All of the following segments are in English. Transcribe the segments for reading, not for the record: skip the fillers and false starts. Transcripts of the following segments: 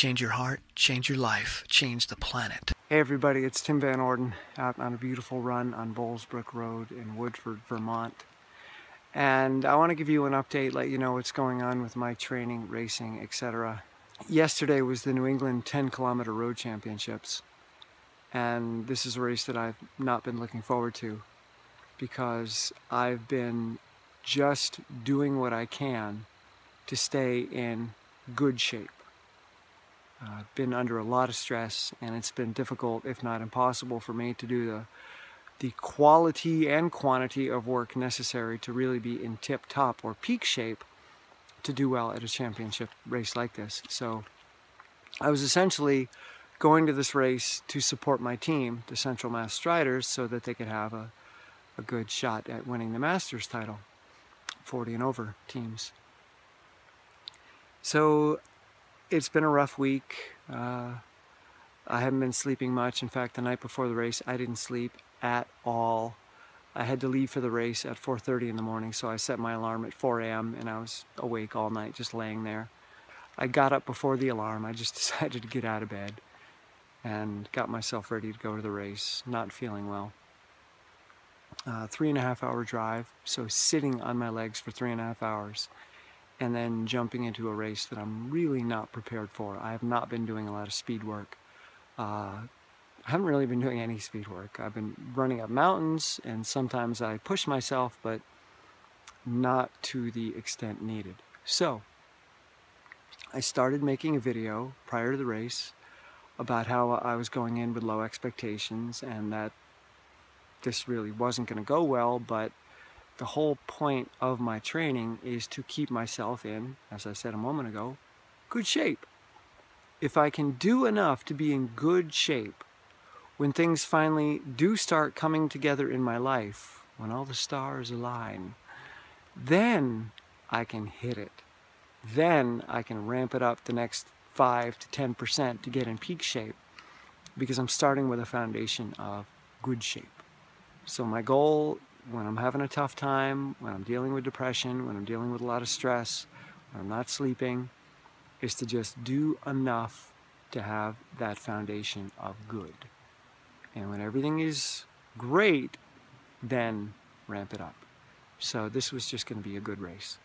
change your heart, change your life, change the planet. Hey everybody, it's Tim Van Orden out on a beautiful run on Bowlesbrook Road in Woodford, Vermont. And I want to give you an update, let you know what's going on with my training, racing, etc. Yesterday was the New England 10-kilometer road championships. And this is a race that I've not been looking forward to because I've been just doing what I can to stay in good shape. I've been under a lot of stress, and it's been difficult, if not impossible, for me to do the quality and quantity of work necessary to really be in tip-top or peak shape to do well at a championship race like this. So I was essentially going to this race to support my team, the Central Mass Striders, so that they could have a good shot at winning the Masters title, 40 and over teams. So it's been a rough week. I haven't been sleeping much. In fact, the night before the race, I didn't sleep at all. I had to leave for the race at 4:30 in the morning, so I set my alarm at 4 a.m. and I was awake all night, just laying there. I got up before the alarm. I just decided to get out of bed and got myself ready to go to the race, not feeling well. 3.5 hour drive, so sitting on my legs for 3.5 hours. And then jumping into a race that I'm really not prepared for. I have not been doing a lot of speed work. I haven't really been doing any speed work. I've been running up mountains, and sometimes I push myself, but not to the extent needed. So I started making a video prior to the race about how I was going in with low expectations and that this really wasn't going to go well, but the whole point of my training is to keep myself in, as I said a moment ago, good shape. If I can do enough to be in good shape, when things finally do start coming together in my life, when all the stars align, then I can hit it. Then I can ramp it up the next 5 to 10% to get in peak shape, because I'm starting with a foundation of good shape. So my goal, when I'm having a tough time, when I'm dealing with depression, when I'm dealing with a lot of stress, when I'm not sleeping, is to just do enough to have that foundation of good. And when everything is great, then ramp it up. So this was just going to be a good race.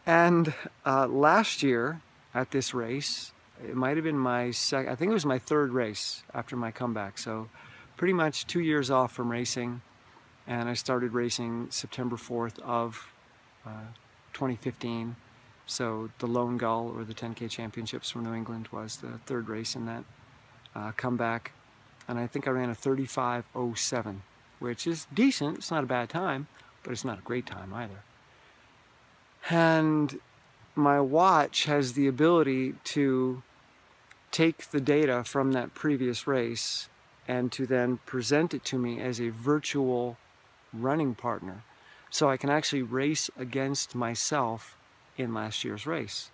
And last year at this race, it might have been my second, I think it was my third race after my comeback. So pretty much 2 years off from racing. And I started racing September 4th of 2015. So the Lone Gull, or the 10K Championships from New England, was the third race in that comeback. And I think I ran a 35:07, which is decent. It's not a bad time, but it's not a great time either. And my watch has the ability to take the data from that previous race and to then present it to me as a virtual running partner, so I can actually race against myself in last year's race.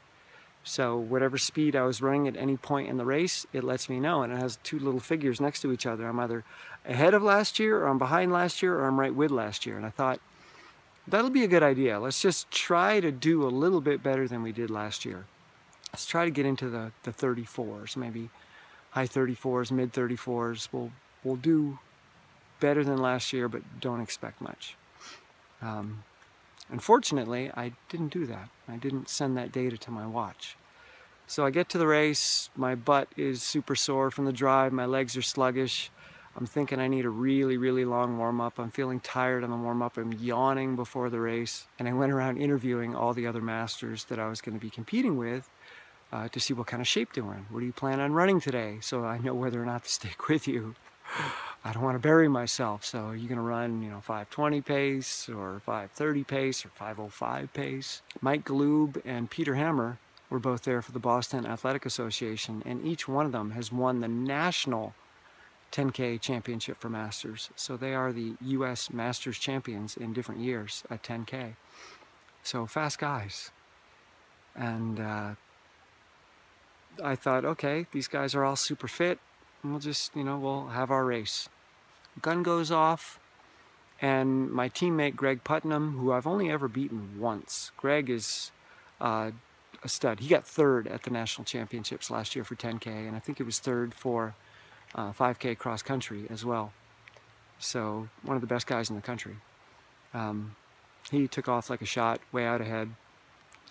So whatever speed I was running at any point in the race, it lets me know, and it has two little figures next to each other. I'm either ahead of last year, or I'm behind last year, or I'm right with last year. And I thought, that'll be a good idea. Let's just try to do a little bit better than we did last year. Let's try to get into the 34s, maybe high 34s, mid 34s. We'll do better than last year, but don't expect much. Unfortunately, I didn't do that. I didn't send that data to my watch. So I get to the race, my butt is super sore from the drive, my legs are sluggish. I'm thinking I need a really, really long warm-up. I'm feeling tired on the warm-up. I'm yawning before the race. And I went around interviewing all the other masters that I was going to be competing with to see what kind of shape they were in. What do you plan on running today? So I know whether or not to stick with you. I don't want to bury myself. So are you going to run, 5:20 pace or 5:30 pace or 5:05 pace? Mike Galoob and Peter Hammer were both there for the Boston Athletic Association, and each one of them has won the national 10K championship for Masters. So they are the U.S. Masters champions in different years at 10K. So fast guys. And I thought, okay, these guys are all super fit. We'll just, we'll have our race. Gun goes off, and my teammate Greg Putnam, who I've only ever beaten once. Greg is a stud. He got third at the national championships last year for 10K, and I think he was third for 5K cross country as well. So one of the best guys in the country. He took off like a shot, way out ahead.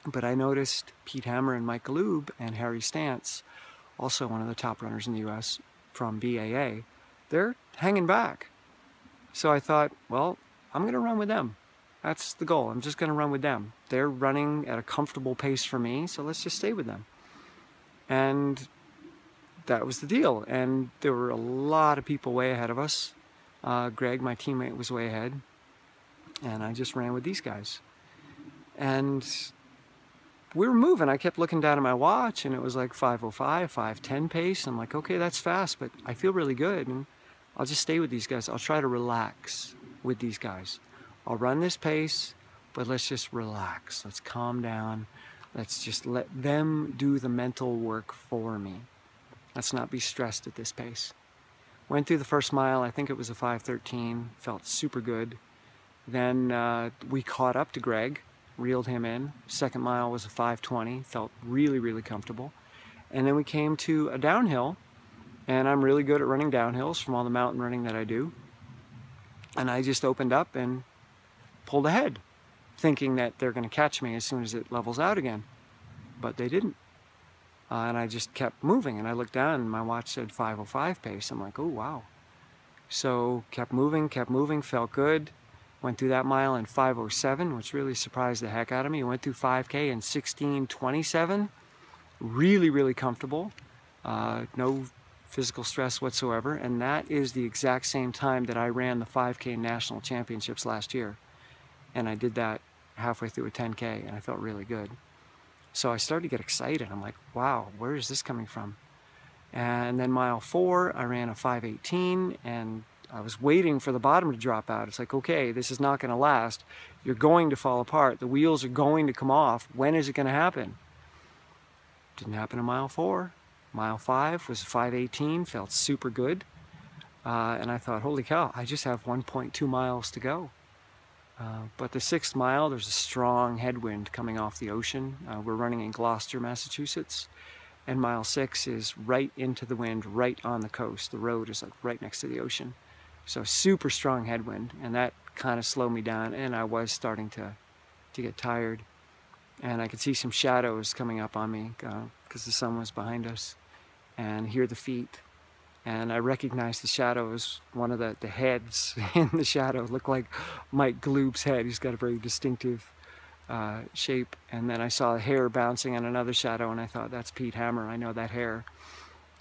But I noticed Pete Hammer and MacLeod and Harry Stantz, also one of the top runners in the US from BAA, they're hanging back. So I thought, well, I'm going to run with them. That's the goal. I'm just going to run with them. They're running at a comfortable pace for me, so let's just stay with them. And that was the deal. And there were a lot of people way ahead of us. Greg, my teammate, was way ahead. And I just ran with these guys. And we were moving. I kept looking down at my watch, and it was like 5:05, 5:10 pace. I'm like, okay, that's fast, but I feel really good, and I'll just stay with these guys. I'll try to relax with these guys. I'll run this pace, but let's just relax. Let's calm down. Let's just let them do the mental work for me. Let's not be stressed at this pace. Went through the first mile. I think it was a 5:13. Felt super good. Then we caught up to Greg, reeled him in. Second mile was a 5:20. Felt really, really comfortable. And then we came to a downhill, and I'm really good at running downhills from all the mountain running that I do. And I just opened up and pulled ahead, thinking that they're going to catch me as soon as it levels out again. But they didn't. And I just kept moving, and I looked down and my watch said 5:05 pace. I'm like, oh wow. So kept moving, felt good. Went through that mile in 5:07, which really surprised the heck out of me. Went through 5K in 16:27. Really, really comfortable. No physical stress whatsoever. And that is the exact same time that I ran the 5K national championships last year. And I did that halfway through a 10K, and I felt really good. So I started to get excited. I'm like, wow, where is this coming from? And then mile 4, I ran a 5:18, and I was waiting for the bottom to drop out. It's like, okay, this is not going to last. You're going to fall apart. The wheels are going to come off. When is it going to happen? Didn't happen in mile 4. Mile 5 was 5:18, felt super good. And I thought, holy cow, I just have 1.2 miles to go. But the 6th mile, there's a strong headwind coming off the ocean. We're running in Gloucester, Massachusetts. And mile 6 is right into the wind, right on the coast. The road is like right next to the ocean. So super strong headwind, and that kind of slowed me down, and I was starting to get tired. And I could see some shadows coming up on me because the sun was behind us, and hear the feet. And I recognized the shadow as one of the heads in the shadow. It looked like MacLeod's head. He's got a very distinctive shape. And then I saw the hair bouncing on another shadow, and I thought, that's Pete Hammer. I know that hair.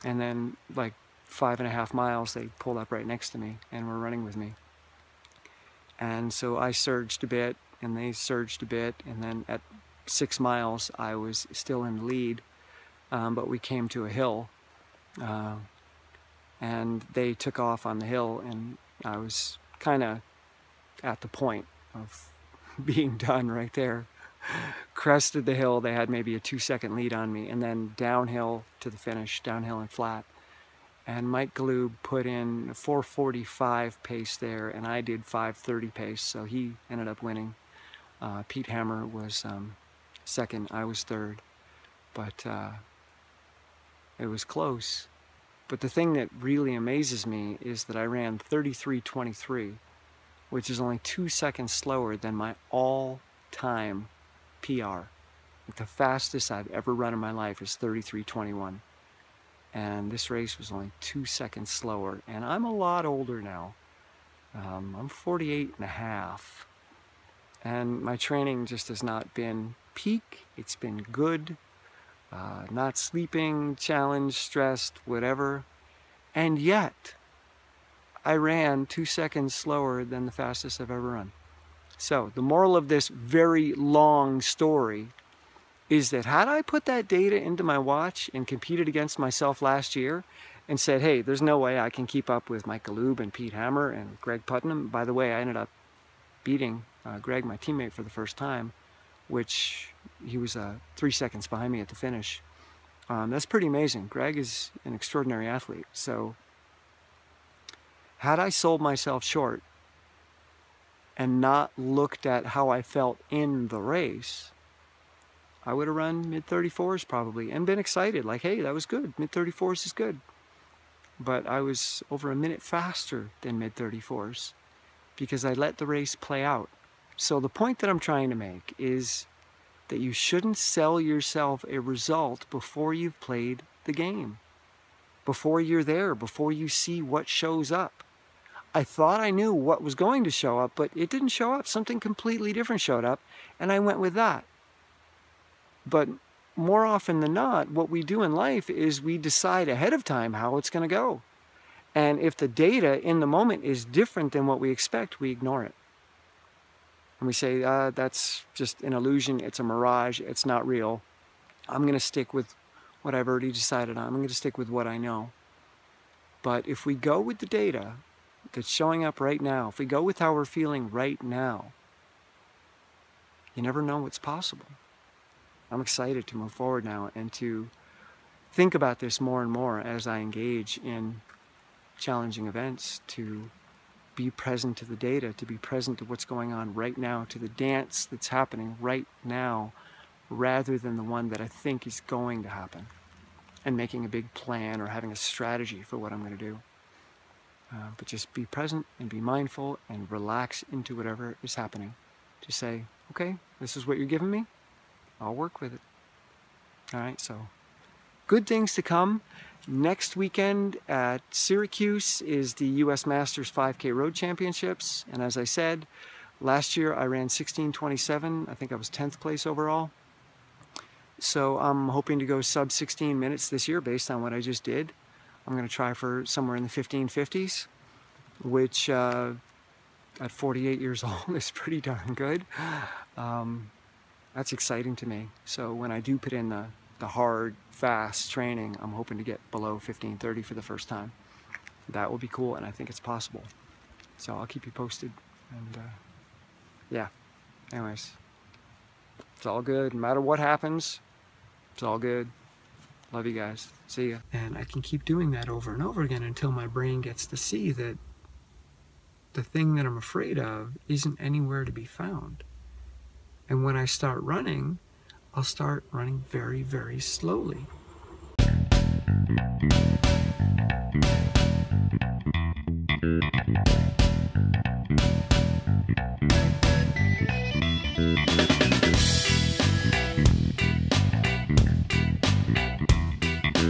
And then like 5.5 miles, they pulled up right next to me and were running with me. And so I surged a bit, and they surged a bit, and then at 6 miles I was still in the lead, but we came to a hill, and they took off on the hill, and I was kind of at the point of being done right there. Crested the hill, they had maybe a 2-second lead on me, and then downhill to the finish, downhill and flat. And MacLeod put in a 4:45 pace there, and I did 5:30 pace, so he ended up winning. Pete Hammer was second, I was third, but it was close. But the thing that really amazes me is that I ran 33:23, which is only 2 seconds slower than my all-time PR. Like the fastest I've ever run in my life is 33:21. And this race was only 2 seconds slower, and I'm a lot older now. I'm 48 and a half, and my training just has not been peak. It's been good, not sleeping, challenged, stressed, whatever, and yet I ran 2 seconds slower than the fastest I've ever run. So the moral of this very long story is that had I put that data into my watch and competed against myself last year and said, hey, there's no way I can keep up with MacLeod and Pete Hammer and Greg Putnam. By the way, I ended up beating Greg, my teammate, for the first time, which he was 3 seconds behind me at the finish. That's pretty amazing. Greg is an extraordinary athlete. So had I sold myself short and not looked at how I felt in the race, I would have run mid-34s probably and been excited, like, hey, that was good. Mid-34s is good. But I was over a minute faster than mid-34s because I let the race play out. So the point that I'm trying to make is that you shouldn't sell yourself a result before you've played the game, before you're there, before you see what shows up. I thought I knew what was going to show up, but it didn't show up. Something completely different showed up, and I went with that. But more often than not, what we do in life is we decide ahead of time how it's going to go. And if the data in the moment is different than what we expect, we ignore it. And we say, that's just an illusion, it's a mirage, it's not real. I'm going to stick with what I've already decided on. I'm going to stick with what I know. But if we go with the data that's showing up right now, if we go with how we're feeling right now, you never know what's possible. I'm excited to move forward now and to think about this more and more as I engage in challenging events, to be present to the data, to be present to what's going on right now, to the dance that's happening right now, rather than the one that I think is going to happen, and making a big plan or having a strategy for what I'm going to do. But just be present and be mindful and relax into whatever is happening. Just say, okay, this is what you're giving me. I'll work with it. All right, so good things to come. Next weekend at Syracuse is the U.S. Masters 5K Road Championships. And as I said, last year I ran 16:27. I think I was 10th place overall. So I'm hoping to go sub 16 minutes this year based on what I just did. I'm going to try for somewhere in the 1550s, which at 48 years old is pretty darn good. That's exciting to me. So when I do put in the hard, fast training, I'm hoping to get below 1530 for the first time. That will be cool, and I think it's possible. So I'll keep you posted. And yeah, anyways, it's all good. No matter what happens, it's all good. Love you guys. See ya. And I can keep doing that over and over again until my brain gets to see that the thing that I'm afraid of isn't anywhere to be found. And when I start running, I'll start running very, very slowly.